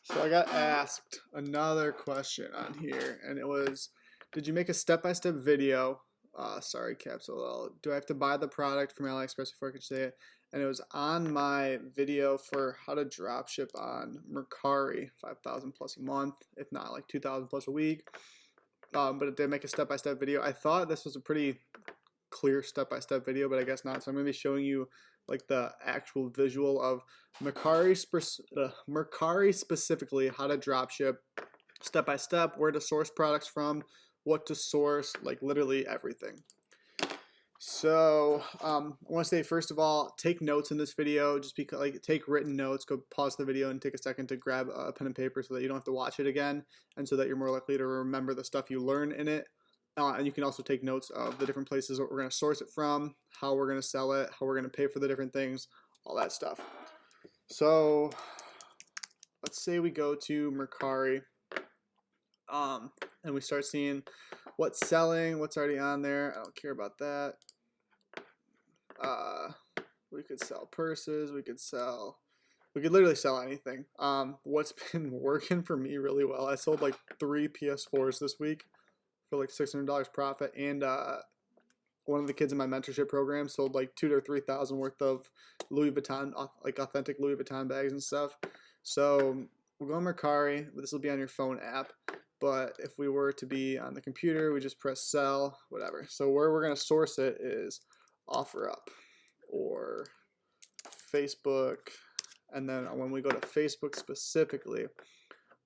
So I got asked another question on here, and it was, did you make a step-by-step video? Sorry, Capsule L. Do I have to buy the product from AliExpress before I could say it? And it was on my video for how to dropship on Mercari, 5,000 plus a month, if not like 2,000 plus a week. But it did make a step-by-step video. I thought this was a pretty clear step-by-step video, but I guess not. So I'm going to be showing you like the actual visual of Mercari specifically, how to dropship step-by-step, where to source products from, what to source, like literally everything. So I want to say, first of all, take notes in this video. Just because, like, take written notes. Go pause the video and take a second to grab a pen and paper so that you don't have to watch it again, and so that you're more likely to remember the stuff you learn in it. And you can also take notes of the different places that we're going to source it from, how we're going to sell it, how we're going to pay for the different things, all that stuff. So let's say we go to Mercari, and we start seeing what's selling, what's already on there. I don't care about that. We could sell purses. We could literally sell anything. What's been working for me really well, I sold like 3 PS4s this week for like $600 profit, and one of the kids in my mentorship program sold like 2,000 to 3,000 worth of Louis Vuitton, like authentic Louis Vuitton bags and stuff. So we'll go on Mercari. This will be on your phone app, but if we were to be on the computer, we just press sell, whatever. So where we're going to source it is OfferUp or Facebook, and then when we go to Facebook specifically,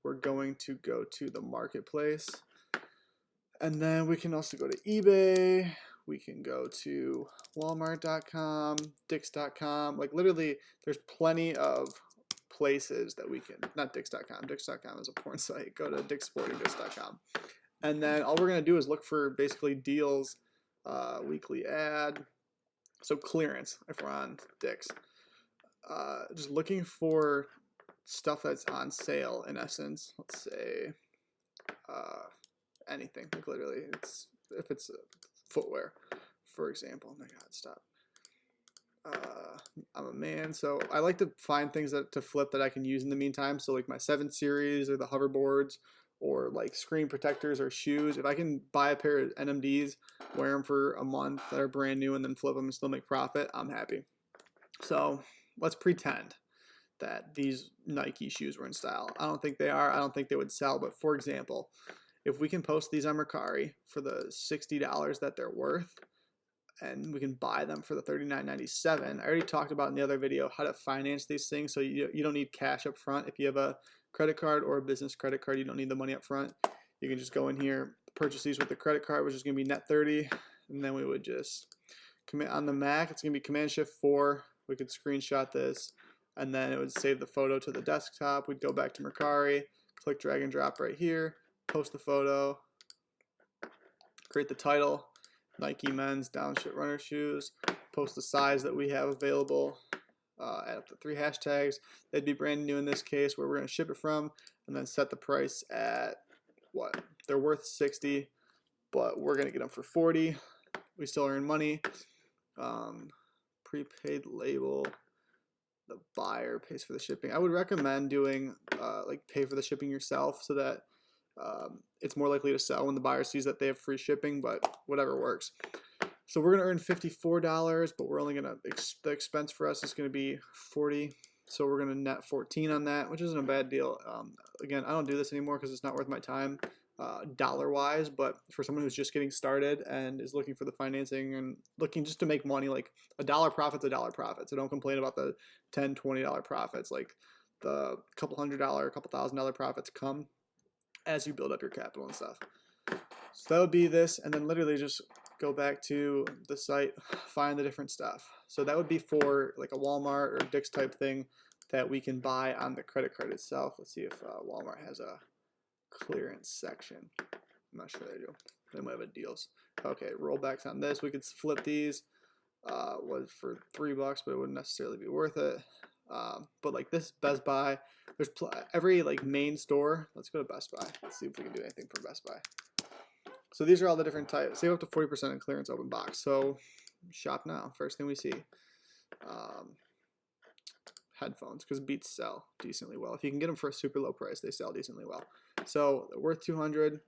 we're going to go to the marketplace. And then we can also go to eBay. We can go to Walmart.com, Dix.com. Like literally, there's plenty of places that we can, not Dix.com. Dix.com is a porn site. Go to DixSportingGoods.com. And then all we're going to do is look for basically deals, weekly ad. So clearance, if we're on Dix. Just looking for stuff that's on sale, in essence. Let's say anything, like literally, if it's footwear, for example. Oh my God, stop. I'm a man, so I like to find things to flip that I can use in the meantime. So like my 7 series or the hoverboards, or like screen protectors or shoes. If I can buy a pair of NMDs, wear them for a month that are brand new, and then flip them and still make profit, I'm happy. So let's pretend that these Nike shoes were in style. I don't think they are. I don't think they would sell. But for example, if we can post these on Mercari for the $60 that they're worth, and we can buy them for the $39.97. I already talked about in the other video how to finance these things, so you don't need cash up front. If you have a credit card or a business credit card, you don't need the money up front. You can just go in here, purchase these with the credit card, which is going to be net 30, and then we would just commit on the Mac. It's going to be Command-Shift-4. We could screenshot this, and then it would save the photo to the desktop. We'd go back to Mercari, click drag and drop right here, post the photo, create the title, Nike men's downshift runner shoes, post the size that we have available, add up the 3 hashtags. They'd be brand new in this case, where we're going to ship it from, and then set the price at what? They're worth 60, but we're going to get them for 40. We still earn money. Prepaid label. The buyer pays for the shipping. I would recommend doing like pay for the shipping yourself, so that it's more likely to sell when the buyer sees that they have free shipping, but whatever works. So we're going to earn $54, but we're only going to, the expense for us is going to be 40. So we're going to net 14 on that, which isn't a bad deal. Again, I don't do this anymore because it's not worth my time dollar-wise, but for someone who's just getting started and is looking for the financing and looking just to make money, like a dollar profit's a dollar profit. So don't complain about the $10, $20 profits. Like the couple $100, couple $1,000 profits come as you build up your capital and stuff. So that would be this, and then literally just go back to the site, find the different stuff. So that would be for like a Walmart or Dix type thing that we can buy on the credit card itself. Let's see if Walmart has a clearance section. I'm not sure they do. They might have deals. Okay, rollbacks on this. We could flip these. Was for $3, but it wouldn't necessarily be worth it. But like this Best Buy, there's every like main store. Let's go to Best Buy. Let's see if we can do anything for Best Buy. So these are all the different types. Save up to 40% in clearance open box. So shop now. First thing we see. headphones because Beats sell decently well. If you can get them for a super low price, they sell decently well. So they're worth 200.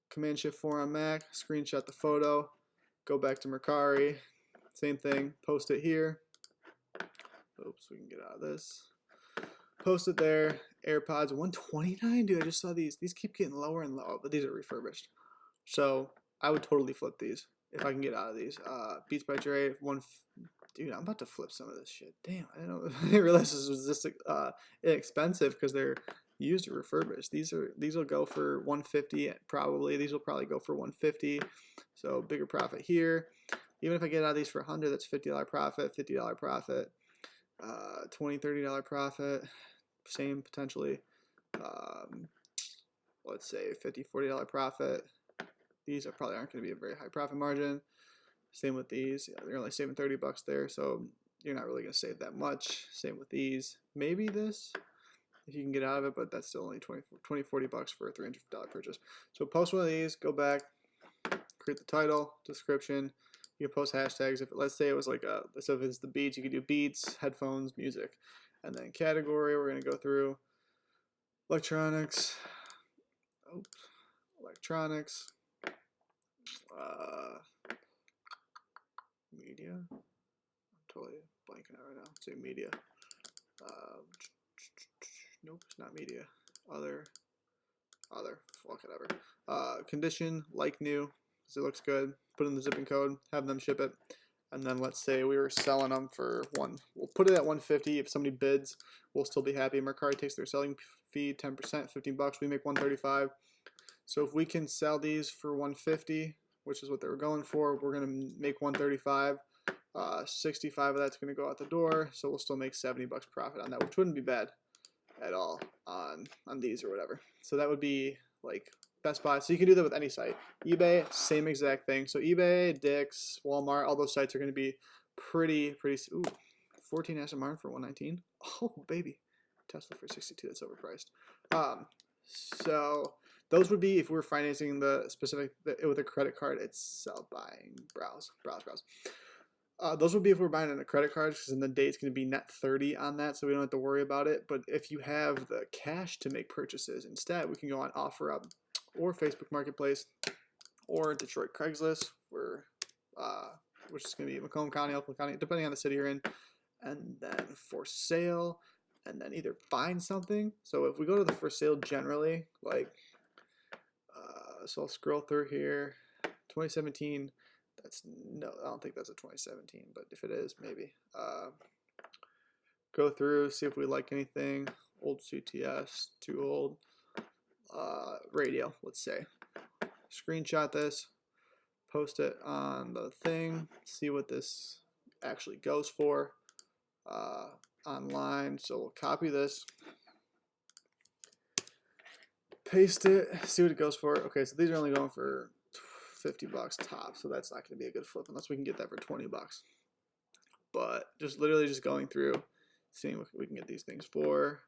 Command Shift 4 on Mac, screenshot the photo, go back to Mercari, same thing, post it here. Oops, we can get out of this. Post it there. AirPods, $129, dude. I just saw these. These keep getting lower and lower, but these are refurbished. So I would totally flip these if I can get out of these. Beats by Dre, dude, I'm about to flip some of this shit. Damn, I didn't realize this was this inexpensive because they're used or refurbished. These will go for $150 probably. These will probably go for $150. So bigger profit here. Even if I get out of these for $100, that's $50 profit, $50 profit, $20, $30 profit. Same potentially. Let's say $50, $40 profit. These probably aren't going to be a very high profit margin. Same with these. Yeah, they're only saving $30 there, so you're not really going to save that much. Same with these. Maybe this, if you can get out of it, but that's still only $20, $40 for a $300 purchase. So post one of these, go back, create the title, description. You can post hashtags. If let's say it was like so if it's the beats, you could do beats, headphones, music, and then category. We're going to go through electronics. Oops, electronics. Media. I'm totally blanking out right now. Say media. Nope, it's not media. Other. Fuck whatever. Condition like new because it looks good. Put in the zipping code. Have them ship it. And then let's say we were selling them for we'll put it at $150. If somebody bids, we'll still be happy. Mercari takes their selling fee 10%, $15. We make $135. So if we can sell these for $150, which is what they were going for, we're gonna make $135. 65 of that's gonna go out the door. So we'll still make $70 profit on that, which wouldn't be bad at all on these or whatever. So that would be like Best Buy. So you can do that with any site. eBay, same exact thing. So eBay, Dick's, Walmart, all those sites are going to be pretty. Ooh, 14 Aston Martin for $119. Oh baby, Tesla for $62. That's overpriced. So those would be if we're financing the specific with a credit card. It's sell, buying, browse. Those would be if we're buying on a credit card, because then the date's going to be net 30 on that, so we don't have to worry about it. But if you have the cash to make purchases instead, we can go on OfferUp or Facebook Marketplace or Detroit Craigslist, which is going to be Macomb County, Oakland County, depending on the city you're in, and then for sale, and then either find something. So if we go to the for sale generally, like, so I'll scroll through here, 2017. No, I don't think that's a 2017, but if it is, maybe. Go through, see if we like anything. Old CTS, too old. Radio, let's say. Screenshot this, post it on the thing, see what this actually goes for online. So we'll copy this, paste it, see what it goes for. Okay, so these are only going for $50 top, so that's not going to be a good flip unless we can get that for $20. But just literally just going through, seeing what we can get these things for.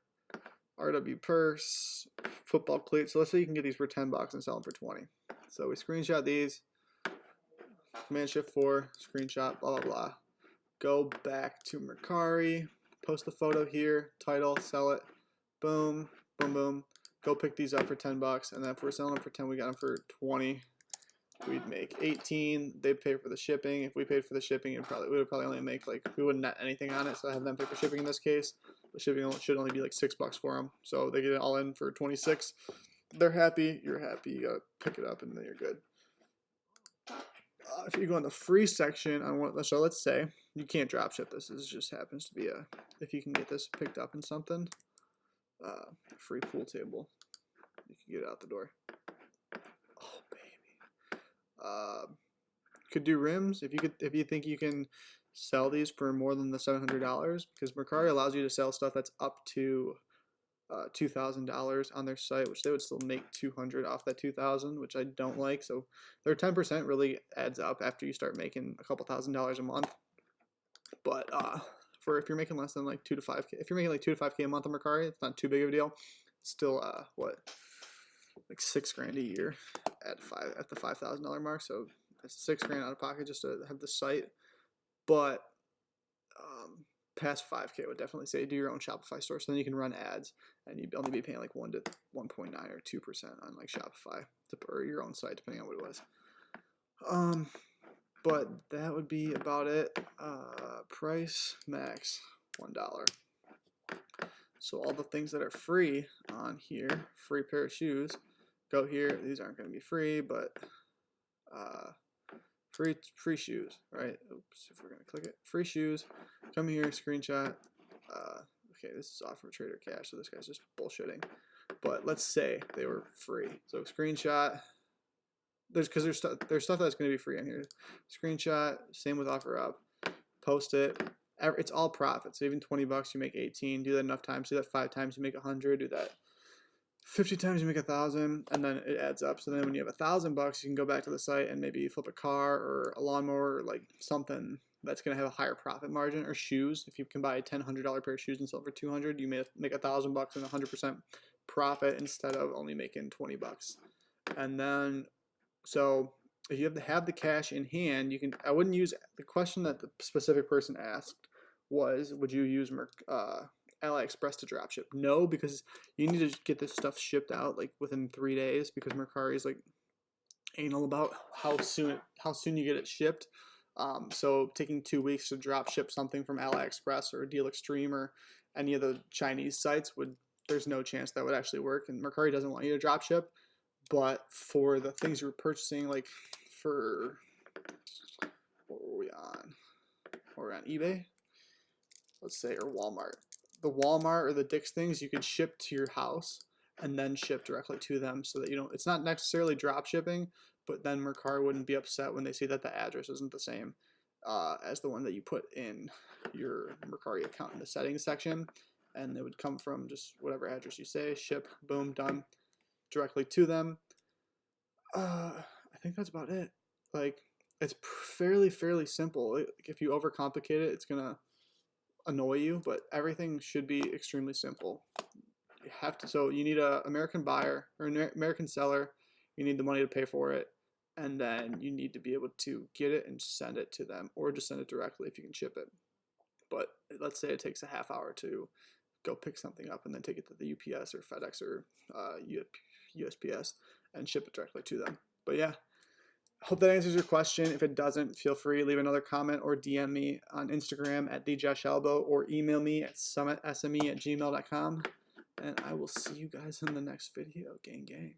RW purse, football cleats. So let's say you can get these for $10 and sell them for 20. So we screenshot these, Command Shift 4, screenshot, blah blah blah. Go back to Mercari, post the photo here, title, sell it, boom, boom, boom. Go pick these up for $10, and then if we're selling them for 10, we got them for 20. We'd make 18. They'd pay for the shipping. If we paid for the shipping, we would probably only make we wouldn't net anything on it. So I have them pay for shipping in this case. The shipping should only be like $6 for them. So they get it all in for 26. They're happy. You're happy. You gotta pick it up and then you're good. If you go in the free section on what, so let's say you can't drop ship this. This just happens to be if you can get this picked up in something, free pool table, you can get it out the door. Could do rims if you think you can sell these for more than the $700, because Mercari allows you to sell stuff that's up to $2,000 on their site, which they would still make $200 off that $2,000, which I don't like. So their 10% really adds up after you start making a couple $1,000s a month. But for if you're making less than like 2 to 5K, if you're making like 2 to 5K a month on Mercari, it's not too big of a deal. It's still like $6,000 a year at the $5,000 mark. So it's $6,000 out of pocket just to have the site. But past 5K, I would definitely say do your own Shopify store. So then you can run ads, and you'd only be paying like 1 to 1.9 or 2% on like Shopify or your own site, depending on what it was. But that would be about it. Price max $1. So all the things that are free on here, free pair of shoes, go here. These aren't going to be free, but free shoes, right? Oops, if we're going to click it, free shoes. Come here, screenshot. Okay, this is off from Trader Cash, so this guy's just bullshitting. But let's say they were free. So screenshot. There's stuff that's going to be free on here. Screenshot. Same with OfferUp. Post it. It's all profit. So even $20, you make 18. Do that enough times. Do that 5 times, you make 100. Do that 50 times, you make 1,000, and then it adds up. So then when you have $1,000, you can go back to the site and maybe flip a car or a lawnmower or like something that's going to have a higher profit margin. Or shoes. If you can buy a $100 pair of shoes and sell for $200, you may make $1,000 and 100% profit instead of only making $20. And then, so if you have the cash in hand, you can. I wouldn't use the question that the specific person asked was, would you use AliExpress to dropship? No, because you need to get this stuff shipped out like within 3 days, because Mercari is like anal about how soon you get it shipped. So taking 2 weeks to drop ship something from AliExpress or Deal Extreme or any of the Chinese sites there's no chance that would actually work. And Mercari doesn't want you to drop ship. But for the things you're purchasing, like for, what were we on? We're on eBay, let's say, or Walmart. The Walmart or the Dick's things you could ship to your house and then ship directly to them, so that it's not necessarily drop shipping, but then Mercari wouldn't be upset when they see that the address isn't the same as the one that you put in your Mercari account in the settings section, and it would come from just whatever address you say, ship, boom, done, directly to them. I think that's about it. Like, it's fairly simple. Like, if you overcomplicate it, it's gonna annoy you, but everything should be extremely simple. So you need an American buyer or an American seller. You need the money to pay for it, and then you need to be able to get it and send it to them, or just send it directly if you can ship it. But let's say it takes a half hour to go pick something up and then take it to the UPS or FedEx or USPS and ship it directly to them. But yeah, hope that answers your question. If it doesn't, feel free to leave another comment or DM me on Instagram at TheJoshElbow, or email me at summitsme@gmail.com. And I will see you guys in the next video. Gang, gang.